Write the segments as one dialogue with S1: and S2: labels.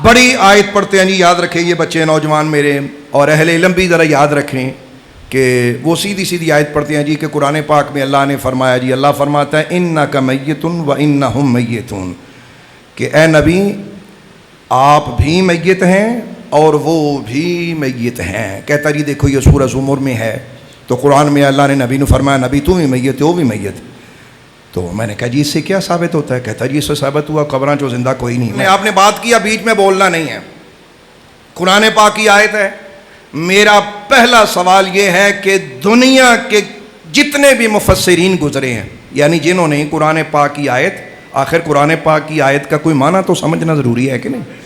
S1: بڑی آیت پڑھتے ہیں جی، یاد رکھیں یہ بچے نوجوان میرے اور اہل علم بھی ذرا یاد رکھیں کہ وہ سیدھی سیدھی آیت پڑھتے ہیں جی کہ قرآن پاک میں اللہ نے فرمایا جی، اللہ فرماتا ہے انک میت و انہم میتون، کہ اے نبی آپ بھی میت ہیں اور وہ بھی میت ہیں۔ کہتا جی دیکھو یہ سورہ زمر میں ہے، تو قرآن میں اللہ نے نبی نے فرمایا نبی تو بھی میت ہے وہ بھی میت۔ تو میں نے کہا جی اس سے کیا ثابت ہوتا ہے؟ کہتا جی اس سے ثابت ہوا قبراں جو زندہ کوئی نہیں۔ میں آپ نے بات کیا، بیچ میں بولنا نہیں ہے، قرآن پاک کی آیت ہے۔ میرا پہلا سوال یہ ہے کہ دنیا کے جتنے بھی مفسرین گزرے ہیں، یعنی جنہوں نے قرآن پاک کی آیت، آخر قرآن پاک کی آیت کا کوئی معنی تو سمجھنا ضروری ہے کہ نہیں؟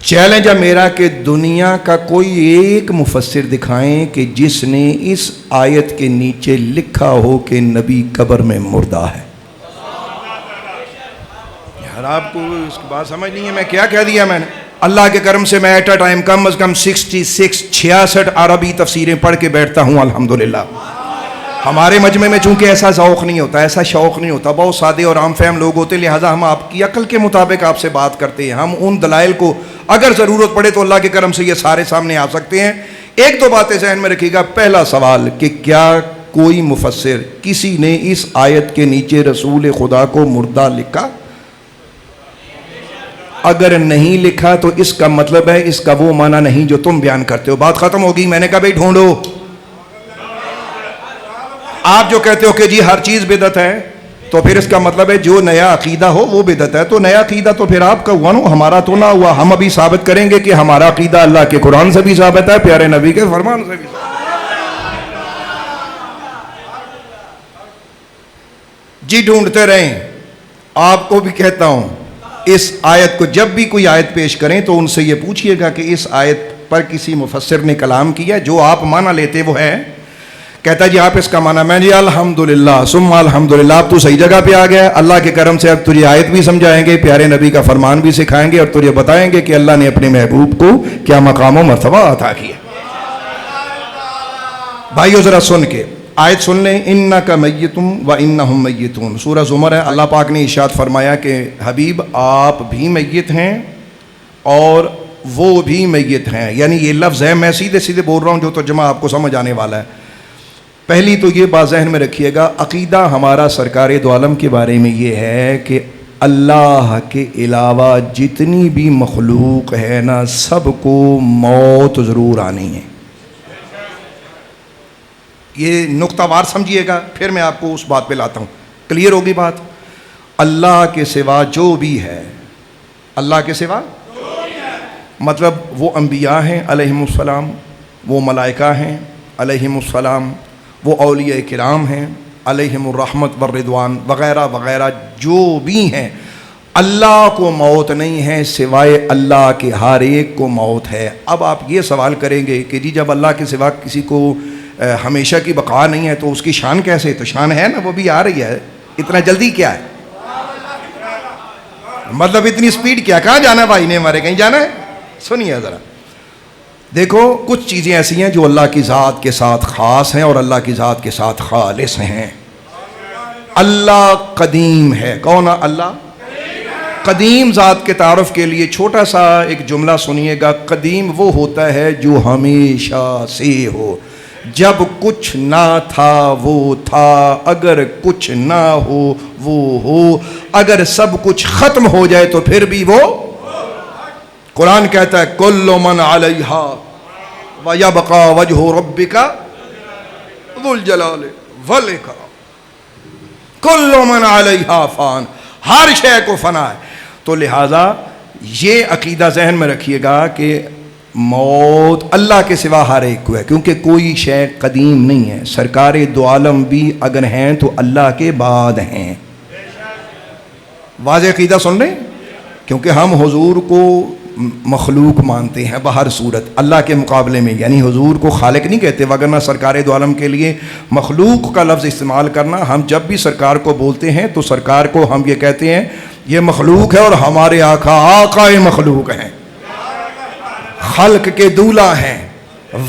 S1: چیلنج ہے میرا کہ دنیا کا کوئی ایک مفسر دکھائیں کہ جس نے اس آیت کے نیچے لکھا ہو کہ نبی قبر میں مردہ ہے۔ یار آپ کو اس کی بات سمجھ نہیں ہے، میں کیا کہہ دیا میں نے؟ اللہ کے کرم سے میں ایٹ اے ٹائم کم از کم 66 عربی تفسیریں پڑھ کے بیٹھتا ہوں الحمدللہ۔ ہمارے مجمع میں چونکہ ایسا ذوق نہیں ہوتا، ایسا شوق نہیں ہوتا، بہت سادے اور عام فہم لوگ ہوتے، لہٰذا ہم آپ کی عقل کے مطابق آپ سے بات کرتے ہیں۔ ہم ان دلائل کو اگر ضرورت پڑے تو اللہ کے کرم سے یہ سارے سامنے آ سکتے ہیں۔ ایک دو باتیں ذہن میں رکھیے گا۔ پہلا سوال کہ کیا کوئی مفسر کسی نے اس آیت کے نیچے رسول خدا کو مردہ لکھا؟ اگر نہیں لکھا تو اس کا مطلب ہے اس کا وہ معنی نہیں جو تم بیان کرتے ہو۔ بات ختم ہوگی۔ میں نے کہا بھائی ڈھونڈو۔ آپ جو کہتے ہو کہ جی ہر چیز بدعت ہے، تو پھر اس کا مطلب ہے جو نیا عقیدہ ہو وہ بدعت ہے۔ تو نیا عقیدہ تو پھر آپ کا ہوا نا، ہمارا تو نہ ہوا۔ ہم ابھی ثابت کریں گے کہ ہمارا عقیدہ اللہ کے قرآن سے بھی ثابت ہے، پیارے نبی کے فرمان سے بھی ثابت ہے۔ جی ڈھونڈتے رہیں۔ آپ کو بھی کہتا ہوں اس آیت کو جب بھی کوئی آیت پیش کریں تو ان سے یہ پوچھئے گا کہ اس آیت پر کسی مفسر نے کلام کیا؟ جو آپ معنی لیتے وہ ہے۔ کہتا جی آپ اس کا معنی، میں جی الحمدللہ ثم الحمدللہ، اب تو صحیح جگہ پہ آ گیا۔ اللہ کے کرم سے اب تجھے آیت بھی سمجھائیں گے، پیارے نبی کا فرمان بھی سکھائیں گے، اور تجھے بتائیں گے کہ اللہ نے اپنے محبوب کو کیا مقام و مرتبہ عطا کیا۔ بھائیو ذرا سن کے آیت سن لیں۔ انک میت و انہم میتون، سورہ زمر ہے۔ اللہ پاک نے ارشاد فرمایا کہ حبیب آپ بھی میت ہیں اور وہ بھی میت ہیں۔ یعنی یہ لفظ ہے، میں سیدھے سیدھے بول رہا ہوں جو ترجمہ آپ کو سمجھ آنے والا ہے۔ پہلی تو یہ بات ذہن میں رکھیے گا، عقیدہ ہمارا سرکار دو عالم کے بارے میں یہ ہے کہ اللہ کے علاوہ جتنی بھی مخلوق ہے نا، سب کو موت ضرور آنی ہے۔ یہ نقطہ وار سمجھیے گا، پھر میں آپ کو اس بات پہ لاتا ہوں۔ کلیئر ہوگی بات؟ اللہ کے سوا جو بھی ہے، اللہ کے سوا مطلب وہ انبیاء ہیں علیہم السلام، وہ ملائکہ ہیں علیہم السلام، وہ اولیاء کرام ہیں علیہم الرحمت والرضوان وغیرہ وغیرہ جو بھی ہیں، اللہ کو موت نہیں ہے، سوائے اللہ کے ہر ایک کو موت ہے۔ اب آپ یہ سوال کریں گے کہ جی جب اللہ کے سوا کسی کو ہمیشہ کی بقا نہیں ہے تو اس کی شان کیسے؟ تو شان ہے نا، وہ بھی آ رہی ہے، اتنا جلدی کیا ہے؟ مطلب اتنی سپیڈ کیا؟ کہاں جانا ہے بھائی نے ہمارے؟ کہیں جانا ہے؟ سنیے ذرا، دیکھو کچھ چیزیں ایسی ہیں جو اللہ کی ذات کے ساتھ خاص ہیں اور اللہ کی ذات کے ساتھ خالص ہیں۔ اللہ قدیم ہے۔ کون ہے اللہ؟ قدیم ذات کے تعارف کے لیے چھوٹا سا ایک جملہ سنیے گا۔ قدیم وہ ہوتا ہے جو ہمیشہ سے ہو، جب کچھ نہ تھا وہ تھا، اگر کچھ نہ ہو وہ ہو، اگر سب کچھ ختم ہو جائے تو پھر بھی وہ۔ قرآن کہتا ہے کل من علیہا ویبقى وجہ ربک ذو الجلال والاکرام، کل من علیہا فان، ہر شے کو فنا ہے۔ تو لہٰذا یہ عقیدہ ذہن میں رکھیے گا کہ موت اللہ کے سوا ہر ایک کو ہے، کیونکہ کوئی شے قدیم نہیں ہے۔ سرکار دو عالم بھی اگر ہیں تو اللہ کے بعد ہیں۔ واضح عقیدہ سن رہے ہیں؟ کیونکہ ہم حضور کو مخلوق مانتے ہیں بہر صورت اللہ کے مقابلے میں، یعنی حضور کو خالق نہیں کہتے، وگرنہ سرکار دو عالم کے لیے مخلوق کا لفظ استعمال کرنا، ہم جب بھی سرکار کو بولتے ہیں تو سرکار کو ہم یہ کہتے ہیں یہ مخلوق ہے، اور ہمارے آقا آقائے مخلوق ہیں، خلق کے دولہ ہیں،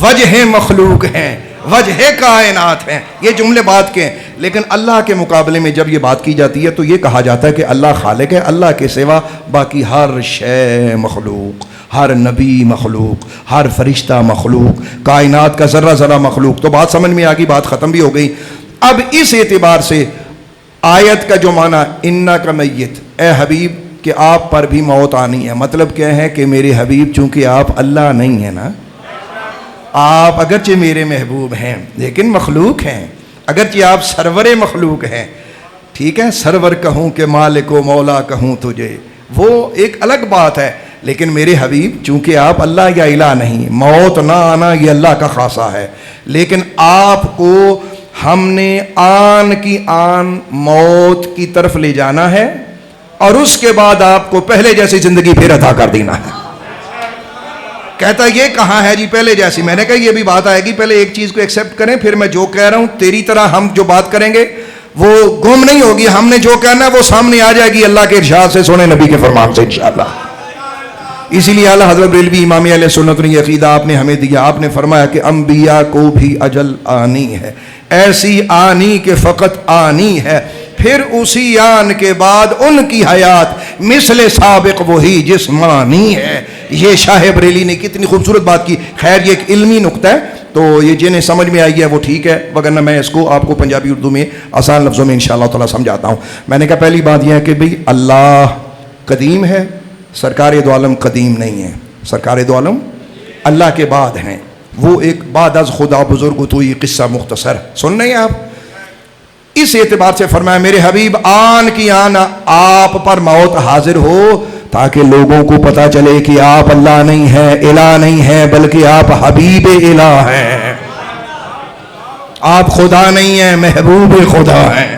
S1: وجہ مخلوق ہیں، وجہ کائنات ہیں. یہ جملے بات کے ہیں، لیکن اللہ کے مقابلے میں جب یہ بات کی جاتی ہے تو یہ کہا جاتا ہے کہ اللہ خالق ہے، اللہ کے سوا باقی ہر شے مخلوق، ہر نبی مخلوق، ہر فرشتہ مخلوق، کائنات کا ذرہ ذرہ مخلوق. تو بات سمجھ میں آ گئی، بات ختم بھی ہو گئی. اب اس اعتبار سے آیت کا جو معنی انک میت، اے حبیب کہ آپ پر بھی موت آنی ہے، مطلب کیا ہے کہ میرے حبیب چونکہ آپ اللہ نہیں ہیں نا، آپ اگرچہ میرے محبوب ہیں لیکن مخلوق ہیں، اگرچہ آپ سرور مخلوق ہیں، ٹھیک ہے، سرور کہوں کہ مالک و مولا کہوں تجھے وہ ایک الگ بات ہے، لیکن میرے حبیب چونکہ آپ اللہ یا الہ نہیں، موت نہ آنا یہ اللہ کا خاصہ ہے، لیکن آپ کو ہم نے آن کی آن موت کی طرف لے جانا ہے اور اس کے بعد آپ کو پہلے جیسی زندگی پھر عطا کر دینا ہے. کہتا یہ کہاں ہے جی پہلے جیسی؟ میں نے کہا یہ بھی بات آئے گی، پہلے ایک چیز کو ایکسیپٹ کریں، پھر میں جو کہہ رہا ہوں تیری طرح ہم جو بات کریں گے وہ گم نہیں ہوگی، ہم نے جو کہنا ہے وہ سامنے آ جائے گی اللہ کے ارشاد سے، سونے نبی کے فرمان سے انشاءاللہ. اسی لیے اعلیٰ حضرت بریلوی امام اہل سنت نے عقیدہ آپ نے ہمیں دیا، آپ نے فرمایا کہ انبیاء کو بھی اجل آنی ہے، ایسی آنی کہ فقط آنی ہے، پھر اسی آن کے بعد ان کی حیات مثل سابق وہی جسمانی ہے. یہ شاہ بریلی نے کتنی خوبصورت بات کی. خیر یہ ایک علمی نقطہ ہے، تو یہ جنہیں سمجھ میں آئی ہے وہ ٹھیک ہے، وگرنہ میں اس کو آپ کو پنجابی اردو میں آسان لفظوں میں انشاءاللہ تعالی سمجھاتا ہوں. میں نے کہا پہلی بات یہ ہے کہ بھئی اللہ قدیم ہے، سرکار دو عالم قدیم نہیں ہے، سرکار دو عالم اللہ کے بعد ہیں. وہ ایک بعد از خدا بزرگ تو یہ قصہ مختصر سن رہے ہیں آپ. اس اعتبار سے فرمایا میرے حبیب آن کی آن آپ پر موت حاضر ہو تاکہ لوگوں کو پتا چلے کہ آپ اللہ نہیں ہیں، الہ نہیں ہیں، بلکہ آپ حبیب الہ ہیں، آپ خدا نہیں ہیں، محبوب خدا ہیں.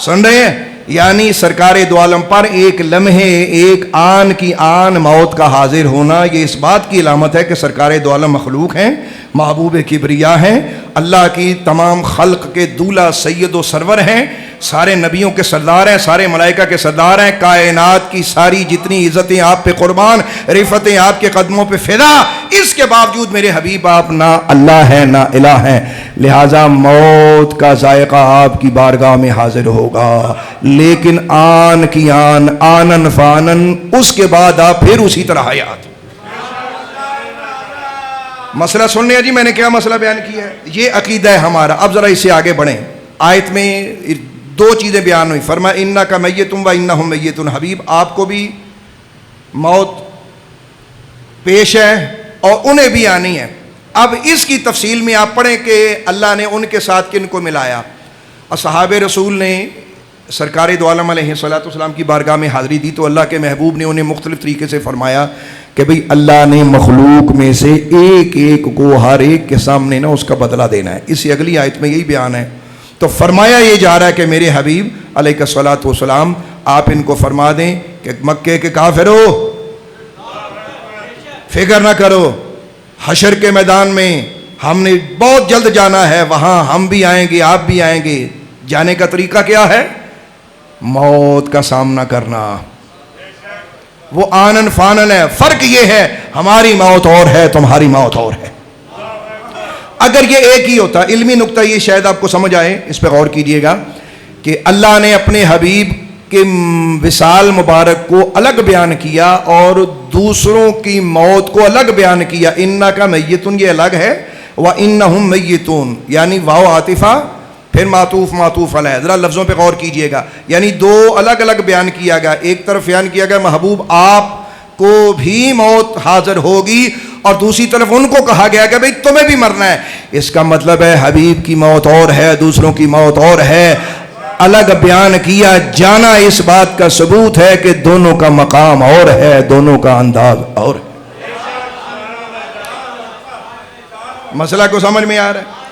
S1: سن رہے ہیں؟ یعنی سرکار دو عالم پر ایک لمحے ایک آن کی آن موت کا حاضر ہونا یہ اس بات کی علامت ہے کہ سرکار دو عالم مخلوق ہیں، محبوب کبریا ہیں، اللہ کی تمام خلق کے دولہ سید و سرور ہیں، سارے نبیوں کے سردار ہیں، سارے ملائکہ کے سردار ہیں، کائنات کی ساری جتنی عزتیں آپ پہ قربان، رفتیں آپ کے قدموں پہ فدا. اس کے باوجود میرے حبیب آپ نہ اللہ ہیں نہ الہ ہیں، لہٰذا موت کا ذائقہ آپ کی بارگاہ میں حاضر ہوگا، لیکن آن کی آن آنن فانن، اس کے بعد آپ پھر اسی طرح حیات. مسئلہ سننے ہیں جی، میں نے کیا مسئلہ بیان کیا ہے؟ یہ عقیدہ ہے ہمارا. اب ذرا اس سے آگے بڑھیں. آیت میں دو چیزیں بیان ہوئی، فرمایا انک میتٌ و انہم میتون، حبیب آپ کو بھی موت پیش ہے اور انہیں بھی آنی ہے. اب اس کی تفصیل میں آپ پڑھیں کہ اللہ نے ان کے ساتھ کن کو ملایا. اصحاب رسول نے سرکار دو عالم علیہ السلام کی بارگاہ میں حاضری دی تو اللہ کے محبوب نے انہیں مختلف طریقے سے فرمایا کہ بھئی اللہ نے مخلوق میں سے ایک ایک کو ہر ایک کے سامنے نا اس کا بدلہ دینا ہے. اسی اگلی آیت میں یہی بیان ہے. تو فرمایا یہ جا رہا ہے کہ میرے حبیب علیہ الصلوۃ والسلام آپ ان کو فرما دیں کہ مکے کے کافرو فکر نہ کرو، حشر کے میدان میں ہم نے بہت جلد جانا ہے، وہاں ہم بھی آئیں گے آپ بھی آئیں گے. جانے کا طریقہ کیا ہے؟ موت کا سامنا کرنا. وہ آنن فانن ہے. فرق یہ ہے ہماری موت اور ہے، تمہاری موت اور ہے. اگر یہ ایک ہی ہوتا، علمی نقطہ یہ شاید آپ کو سمجھ آئے، اس پہ غور کیجئے گا کہ اللہ نے اپنے حبیب کے وصال مبارک کو الگ بیان کیا اور دوسروں کی موت کو الگ بیان کیا. انک میتٌ یہ الگ ہے، وانہم میتون یعنی واو عاطفہ پھر معطوف علیہ. ذرا لفظوں پہ غور کیجئے گا، یعنی دو الگ الگ بیان کیا گیا. ایک طرف بیان کیا گیا محبوب آپ کو بھی موت حاضر ہوگی اور دوسری طرف ان کو کہا گیا کہ بھئی تمہیں بھی مرنا ہے. اس کا مطلب ہے حبیب کی موت اور ہے، دوسروں کی موت اور ہے. الگ بیان کیا جانا اس بات کا ثبوت ہے کہ دونوں کا مقام اور ہے، دونوں کا انداز اور ہے. مسئلہ کو سمجھ میں آ رہا ہے؟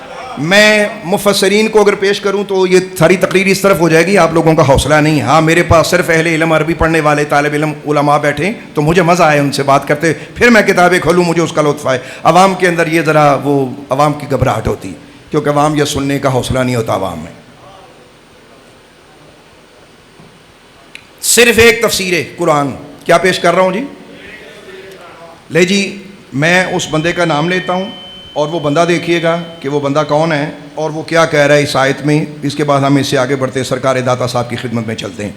S1: میں مفسرین کو اگر پیش کروں تو یہ ساری تقریر اس طرف ہو جائے گی، آپ لوگوں کا حوصلہ نہیں. ہاں میرے پاس صرف اہل علم عربی پڑھنے والے طالب علم علماء بیٹھے تو مجھے مزہ آئے ان سے بات کرتے، پھر میں کتابیں کھولوں مجھے اس کا لطف آئے. عوام کے اندر یہ ذرا وہ عوام کی گھبراہٹ ہوتی کیونکہ عوام یہ سننے کا حوصلہ نہیں ہوتا. عوام میں صرف ایک تفسیر قرآن کیا پیش کر رہا ہوں جی؟ لے جی میں اس بندے کا نام لیتا ہوں اور وہ بندہ دیکھیے گا کہ وہ بندہ کون ہے اور وہ کیا کہہ رہا ہے اس آیت میں. اس کے بعد ہم اس سے آگے بڑھتے ہیں, سرکار داتا صاحب کی خدمت میں چلتے ہیں.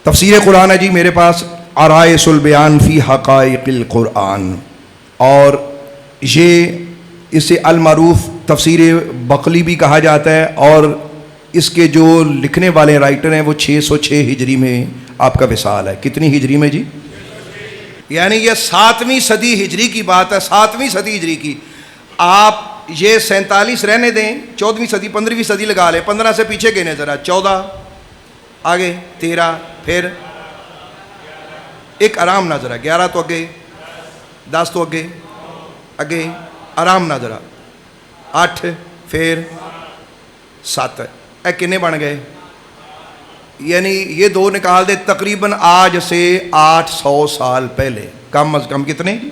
S1: تفسیر قرآن ہے جی میرے پاس, عرائس البیان فی حقائق القرآن, اور یہ اسے المعروف تفسیر بقلی بھی کہا جاتا ہے, اور اس کے جو لکھنے والے رائٹر ہیں وہ 606 ہجری میں آپ کا وصال ہے. کتنی ہجری میں جی؟ یعنی یہ 7ویں صدی ہجری کی بات ہے, 7ویں صدی ہجری کی. آپ یہ 47 رہنے دیں, 14ویں صدی 15ویں صدی لگا لیں, 15 سے پیچھے گئے ذرا, 14 آگے, 13, پھر ایک آرام نہ ذرا, 11 تو اگے, 10 تو اگے آرام نہ ذرا, 8, پھر 7, اے کنے بن گئے؟ یعنی یہ 2 نکال دے, تقریباً آج سے 800 سال پہلے, کم از کم کتنے جی؟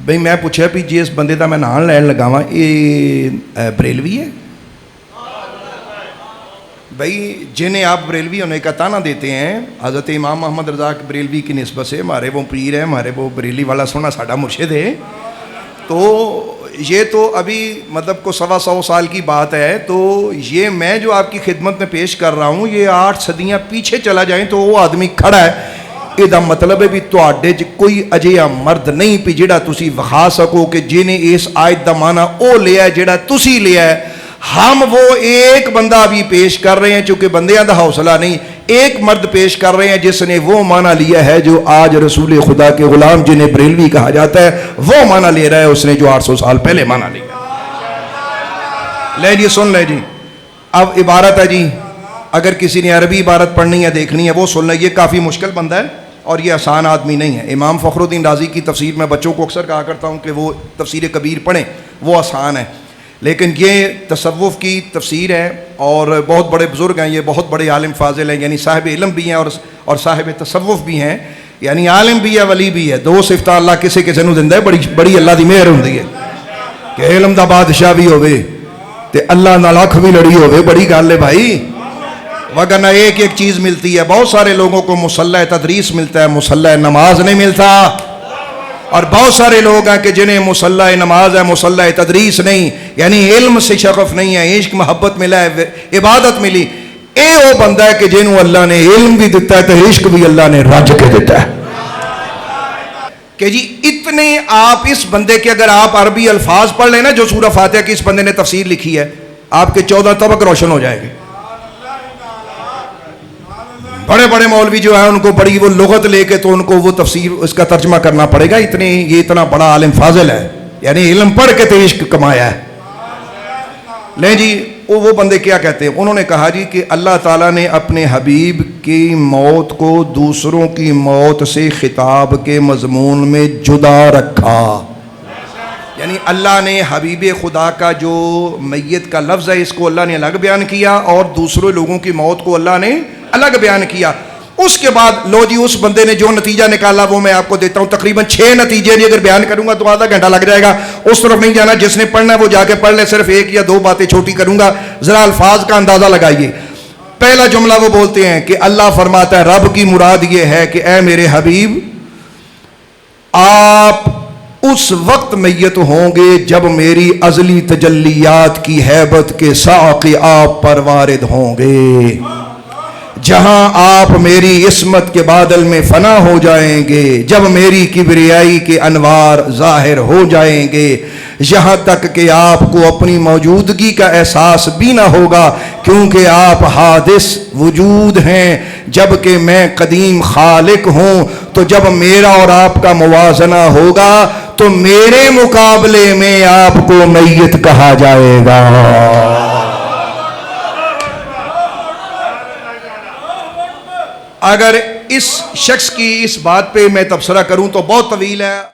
S1: بھئی میں پوچھا بھی جی اس بندے دا میں نام لین لگاواں, یہ بریلوی ہے؟ بھئی جنہیں آپ بریلوی ہونے کا تانا دیتے ہیں, حضرت امام محمد رضا بریلوی کی نسبت سے, ہمارے وہ پیر ہیں, ہمارے وہ بریلی والا سونا ساڈا مرشد ہے, تو یہ تو ابھی مطلب کو 125 سال کی بات ہے. تو یہ میں جو آپ کی خدمت میں پیش کر رہا ہوں یہ 8 صدیاں پیچھے چلا جائیں تو وہ آدمی کھڑا ہے, یہ مطلب ہے بھی تواڈے چ کوئی اجیہا مرد نہیں پی جڑا تسی وکھا سکو کہ جنہیں اس آیت دا معنی او لیا ہے جڑا تسی لیا ہے. ہم وہ ایک بندہ ابھی پیش کر رہے ہیں, چونکہ بندیاں دا حوصلہ نہیں, ایک مرد پیش کر رہے ہیں جس نے وہ معنی لیا ہے جو آج رسول خدا کے غلام جنہیں بریلوی کہا جاتا ہے وہ معنی لے رہا ہے, اس نے جو 800 سال پہلے معنی لیا. لے جی سن لے جی, اب عبارت ہے جی, اگر کسی نے عربی عبارت پڑھنی ہے دیکھنی ہے وہ سن لے. یہ کافی مشکل بندہ ہے اور یہ آسان آدمی نہیں ہے. امام فخر الدین رازی کی تفسیر میں بچوں کو اکثر کہا کرتا ہوں کہ وہ تفسیر کبیر پڑھیں, وہ آسان ہے, لیکن یہ تصوف کی تفسیر ہے اور بہت بڑے بزرگ ہیں, یہ بہت بڑے عالم فاضل ہیں, یعنی صاحب علم بھی ہیں اور صاحب تصوف بھی ہیں, یعنی عالم بھی ہے ولی بھی ہے. 2 صفتاں اللہ کسے کسے نوں دیندا ہے, بڑی اللہ دی مہر ہوندی ہے کہ علم دا بادشاہ بھی ہوے تے اللہ نال اکھ بھی لڑی ہوے, بڑی گل ہے بھائی. وگرنہ ایک ایک چیز ملتی ہے. بہت سارے لوگوں کو مصلی تدریس ملتا ہے, مصلی نماز نہیں ملتا, اور بہت سارے لوگ ہیں کہ جنہیں مصلی نماز ہے مصلی تدریس نہیں, یعنی علم سے شغف نہیں ہے, عشق محبت ملا ہے, عبادت ملی. اے وہ بندہ ہے کہ جنہوں اللہ نے علم بھی دیتا ہے تو عشق بھی اللہ نے رج کے دیتا ہے. کہ جی اتنے آپ اس بندے کے اگر آپ عربی الفاظ پڑھ لیں نا جو سورہ فاتحہ کی اس بندے نے تفسیر لکھی ہے, آپ کے 14 طبق روشن ہو جائے گے. بڑے بڑے مولوی جو ہیں ان کو بڑی وہ لغت لے کے تو ان کو وہ تفسیر اس کا ترجمہ کرنا پڑے گا, یہ اتنا بڑا عالم فاضل ہے, یعنی علم پڑھ کے تو عشق کمایا ہے. لیں جی وہ بندے کیا کہتے ہیں, انہوں نے کہا جی کہ اللہ تعالیٰ نے اپنے حبیب کی موت کو دوسروں کی موت سے خطاب کے مضمون میں جدا رکھا. یعنی اللہ نے حبیب خدا کا جو میت کا لفظ ہے اس کو اللہ نے الگ بیان کیا اور دوسرے لوگوں کی موت کو اللہ نے الگ بیان کیا. اس کے بعد لو جی اس بندے نے جو نتیجہ نکالا وہ میں آپ کو دیتا ہوں. تقریباً 6 نتیجے جی, اگر بیان کروں گا تو آدھا گھنٹہ لگ جائے گا. اس طرف نہیں جانا, جس نے پڑھنا ہے وہ جا کے پڑھ لے. صرف 1 یا 2 باتیں چھوٹی کروں گا, ذرا الفاظ کا اندازہ لگائیے. پہلا جملہ وہ بولتے ہیں کہ اللہ فرماتا ہے رب کی مراد یہ ہے کہ اے میرے حبیب آپ اس وقت میت ہوں گے جب میری ازلی تجلیات کی ہیبت کے ساقی آپ پر وارد ہوں گے, جہاں آپ میری عصمت کے بادل میں فنا ہو جائیں گے, جب میری کبریائی کے انوار ظاہر ہو جائیں گے, یہاں تک کہ آپ کو اپنی موجودگی کا احساس بھی نہ ہوگا کیونکہ آپ حادث وجود ہیں جبکہ میں قدیم خالق ہوں. تو جب میرا اور آپ کا موازنہ ہوگا تو میرے مقابلے میں آپ کو میت کہا جائے گا. اگر اس شخص کی اس بات پہ میں تبصرہ کروں تو بہت طویل ہے.